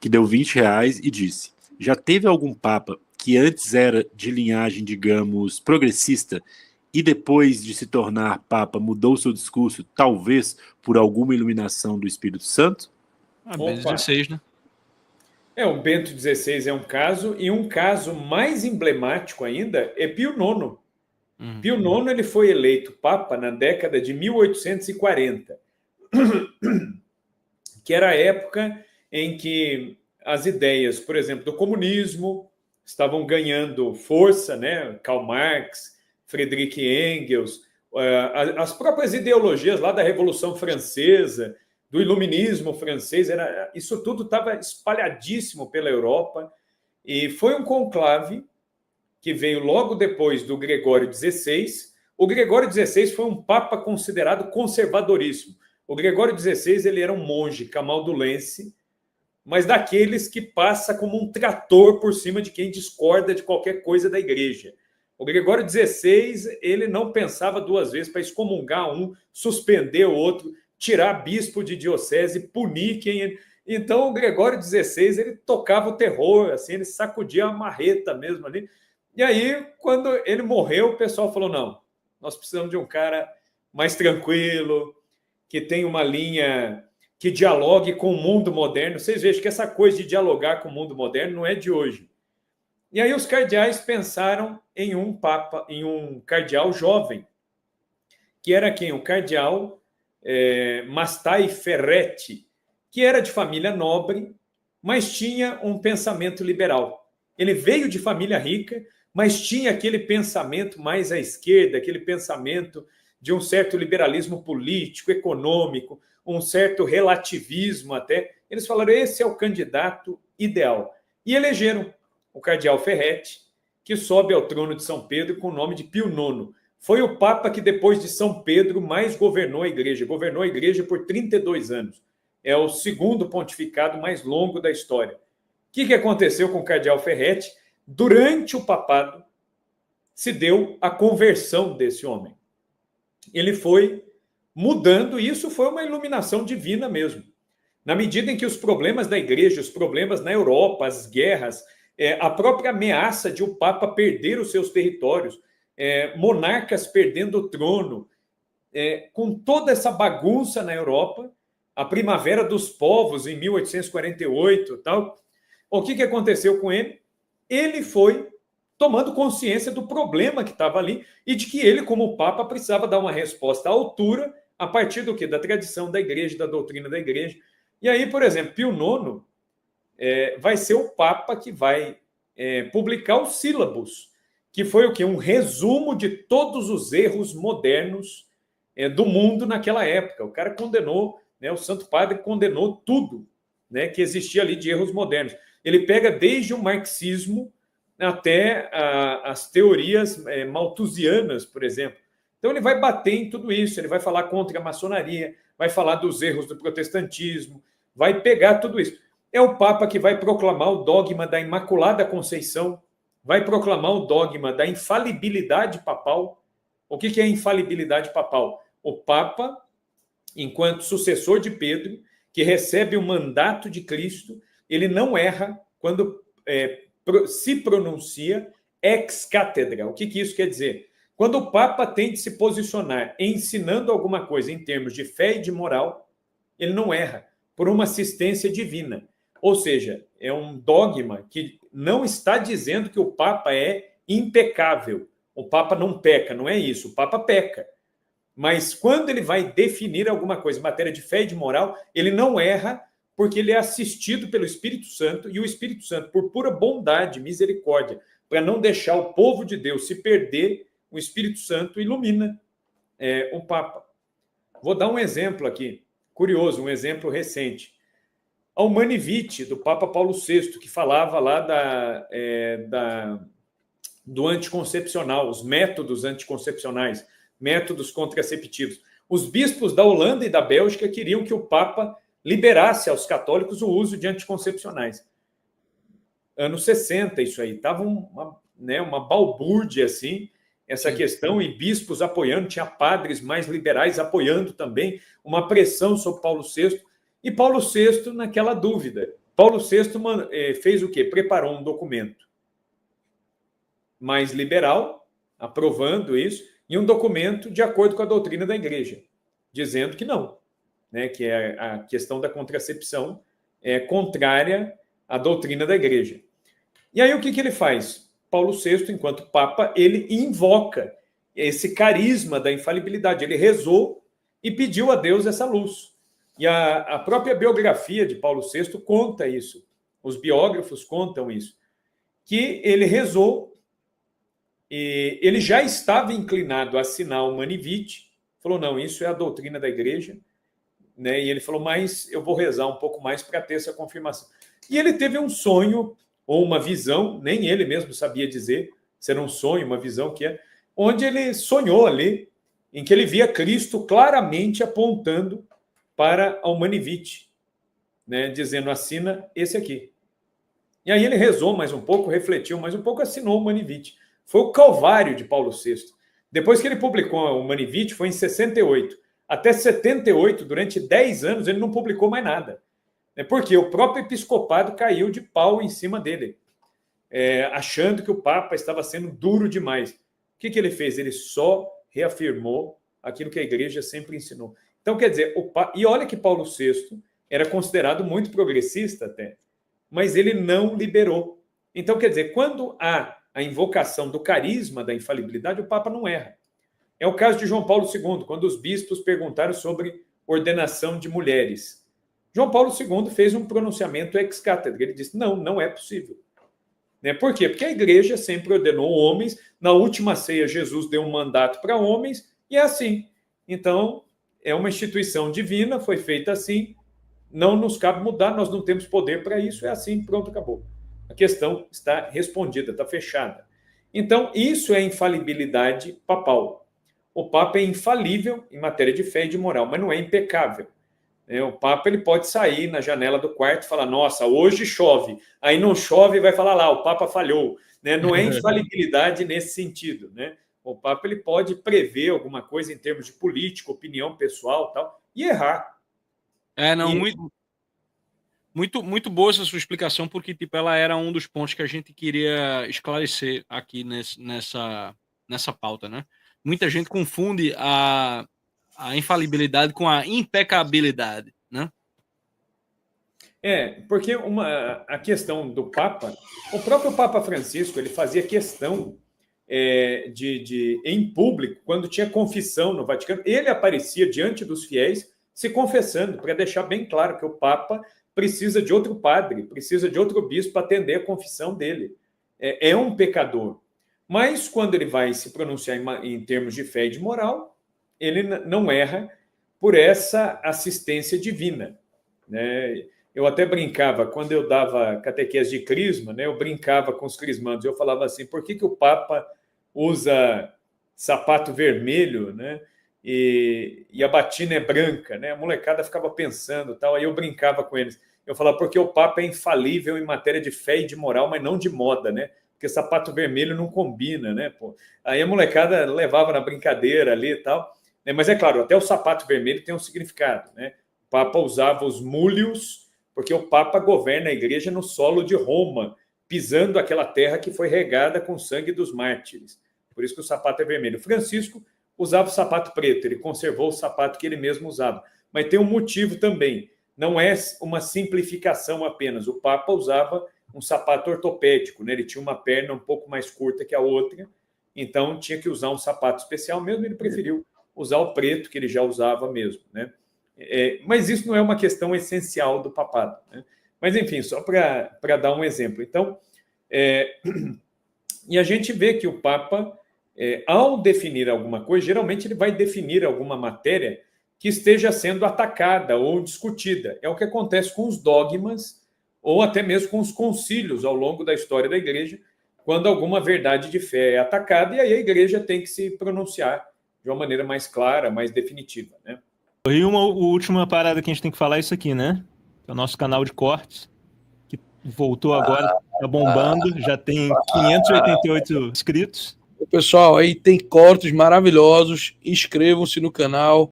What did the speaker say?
que deu R$ 20 e disse: já teve algum papa que antes era de linhagem, digamos, progressista e depois de se tornar papa mudou seu discurso, talvez por alguma iluminação do Espírito Santo? Bento Opa. XVI, né? O Bento XVI é um caso, e um caso mais emblemático ainda é Pio IX. Pio IX ele foi eleito papa na década de 1840, que era a época em que as ideias, por exemplo, do comunismo estavam ganhando força, né? Karl Marx, Friedrich Engels, as próprias ideologias lá da Revolução Francesa, do Iluminismo francês, isso tudo estava espalhadíssimo pela Europa, e foi um conclave que veio logo depois do Gregório XVI. O Gregório XVI foi um papa considerado conservadoríssimo. O Gregório XVI ele era um monge camaldulense, mas daqueles que passa como um trator por cima de quem discorda de qualquer coisa da igreja. O Gregório XVI ele não pensava duas vezes para excomungar um, suspender o outro, tirar bispo de diocese, punir quem... Então o Gregório XVI ele tocava o terror, assim, ele sacudia a marreta mesmo ali. E aí, quando ele morreu, o pessoal falou, não, nós precisamos de um cara mais tranquilo, que tenha uma linha que dialogue com o mundo moderno. Vocês vejam que essa coisa de dialogar com o mundo moderno não é de hoje. E aí os cardeais pensaram em um papa, em um cardeal jovem, que era quem? O cardeal Mastai Ferretti, que era de família nobre, mas tinha um pensamento liberal. Ele veio de família rica, mas tinha aquele pensamento mais à esquerda, aquele pensamento de um certo liberalismo político, econômico, um certo relativismo até. Eles falaram, esse é o candidato ideal. E elegeram o cardeal Ferretti, que sobe ao trono de São Pedro com o nome de Pio IX. Foi o papa que, depois de São Pedro, mais governou a igreja. Governou a igreja por 32 anos. É o segundo pontificado mais longo da história. O que aconteceu com o cardeal Ferretti? Durante o papado, se deu a conversão desse homem. Ele foi mudando, e isso foi uma iluminação divina mesmo. Na medida em que os problemas da igreja, os problemas na Europa, as guerras, a própria ameaça de o Papa perder os seus territórios, monarcas perdendo o trono, com toda essa bagunça na Europa, a Primavera dos Povos, em 1848, tal, o que aconteceu com ele? Ele foi tomando consciência do problema que estava ali e de que ele, como Papa, precisava dar uma resposta à altura a partir do quê? Da tradição da igreja, da doutrina da igreja. E aí, por exemplo, Pio IX vai ser o Papa que vai publicar os sílabos, que foi o quê? Um resumo de todos os erros modernos do mundo naquela época. O cara condenou, né, o Santo Padre condenou tudo, né, que existia ali de erros modernos. Ele pega desde o marxismo até as teorias malthusianas, por exemplo. Então ele vai bater em tudo isso, ele vai falar contra a maçonaria, vai falar dos erros do protestantismo, vai pegar tudo isso. É o Papa que vai proclamar o dogma da Imaculada Conceição, vai proclamar o dogma da infalibilidade papal. O que é infalibilidade papal? O Papa, enquanto sucessor de Pedro, que recebe o mandato de Cristo, ele não erra quando se pronuncia ex cátedra. O que isso quer dizer? Quando o Papa tem de se posicionar ensinando alguma coisa em termos de fé e de moral, ele não erra, por uma assistência divina. Ou seja, é um dogma que não está dizendo que o Papa é impecável. O Papa não peca, não é isso. O Papa peca. Mas quando ele vai definir alguma coisa em matéria de fé e de moral, ele não erra, porque ele é assistido pelo Espírito Santo, e o Espírito Santo, por pura bondade, misericórdia, para não deixar o povo de Deus se perder, o Espírito Santo ilumina o Papa. Vou dar um exemplo aqui, curioso, um exemplo recente. A Humani Vitae, do Papa Paulo VI, que falava lá do anticoncepcional, os métodos anticoncepcionais, métodos contraceptivos. Os bispos da Holanda e da Bélgica queriam que o Papa liberasse aos católicos o uso de anticoncepcionais. Anos 60, isso aí. Estava uma balbúrdia, assim, essa questão, e bispos apoiando, tinha padres mais liberais apoiando também, uma pressão sobre Paulo VI, e Paulo VI naquela dúvida. Paulo VI fez o quê? Preparou um documento mais liberal, aprovando isso, e um documento de acordo com a doutrina da Igreja, dizendo que não, né, que a questão da contracepção é contrária à doutrina da Igreja. E aí o que ele faz? Paulo VI, enquanto Papa, ele invoca esse carisma da infalibilidade. Ele rezou e pediu a Deus essa luz. E a própria biografia de Paulo VI conta isso. Os biógrafos contam isso. Que ele rezou, e ele já estava inclinado a assinar o Manivite, falou, não, isso é a doutrina da Igreja, né? E ele falou, mas eu vou rezar um pouco mais para ter essa confirmação. E ele teve um sonho, ou uma visão, nem ele mesmo sabia dizer se era um sonho, uma visão que é, onde ele sonhou ali, em que ele via Cristo claramente apontando para o Manivite, né, dizendo, assina esse aqui. E aí ele rezou mais um pouco, refletiu mais um pouco, assinou o Manivite. Foi o calvário de Paulo VI. Depois que ele publicou o Manivite, foi em 68. Até 78, durante 10 anos, ele não publicou mais nada. Porque o próprio episcopado caiu de pau em cima dele, achando que o Papa estava sendo duro demais. O que ele fez? Ele só reafirmou aquilo que a Igreja sempre ensinou. Então, quer dizer, e olha que Paulo VI era considerado muito progressista até, mas ele não liberou. Então, quer dizer, quando há a invocação do carisma da infalibilidade, o Papa não erra. É o caso de João Paulo II, quando os bispos perguntaram sobre ordenação de mulheres. João Paulo II fez um pronunciamento ex cátedra. Ele disse, não é possível. Né? Por quê? Porque a Igreja sempre ordenou homens. Na última ceia, Jesus deu um mandato para homens, e é assim. Então, é uma instituição divina, foi feita assim, não nos cabe mudar, nós não temos poder para isso, é assim, pronto, acabou. A questão está respondida, está fechada. Então, isso é infalibilidade papal. O Papa é infalível em matéria de fé e de moral, mas não é impecável. O Papa ele pode sair na janela do quarto e falar, nossa, hoje chove. Aí não chove e vai falar lá, o Papa falhou. Não é infalibilidade nesse sentido. O Papa ele pode prever alguma coisa em termos de política, opinião pessoal tal, e errar. Muito boa essa sua explicação, porque tipo, ela era um dos pontos que a gente queria esclarecer aqui nessa pauta, né? Muita gente confunde a infalibilidade com a impecabilidade, né? Porque a questão do Papa, o próprio Papa Francisco, ele fazia questão em público, quando tinha confissão no Vaticano, ele aparecia diante dos fiéis se confessando, para deixar bem claro que o Papa precisa de outro padre, precisa de outro bispo para atender a confissão dele. É um pecador. Mas quando ele vai se pronunciar em termos de fé e de moral, ele não erra por essa assistência divina. Eu até brincava, quando eu dava catequese de crisma, eu brincava com os crismandos, eu falava assim, por que o Papa usa sapato vermelho, e a batina é branca, A molecada ficava pensando, tal, aí eu brincava com eles. Eu falava, porque o Papa é infalível em matéria de fé e de moral, mas não de moda, Porque sapato vermelho não combina, Pô. Aí a molecada levava na brincadeira ali e tal. Mas é claro, até o sapato vermelho tem um significado, O Papa usava os múlios, porque o Papa governa a Igreja no solo de Roma, pisando aquela terra que foi regada com o sangue dos mártires. Por isso que o sapato é vermelho. Francisco usava o sapato preto, ele conservou o sapato que ele mesmo usava. Mas tem um motivo também, não é uma simplificação apenas. O Papa usava um sapato ortopédico, Ele tinha uma perna um pouco mais curta que a outra, então tinha que usar um sapato especial mesmo, ele preferiu usar o preto, que ele já usava mesmo, mas isso não é uma questão essencial do papado, Mas, enfim, só para dar um exemplo. Então, e a gente vê que o Papa, ao definir alguma coisa, geralmente ele vai definir alguma matéria que esteja sendo atacada ou discutida. É o que acontece com os dogmas ou até mesmo com os concílios ao longo da história da Igreja, quando alguma verdade de fé é atacada, e aí a Igreja tem que se pronunciar de uma maneira mais clara, mais definitiva, E uma última parada que a gente tem que falar é isso aqui, É o nosso canal de cortes, que voltou agora, tá bombando, já tem 588 inscritos. Pessoal, aí tem cortes maravilhosos, inscrevam-se no canal.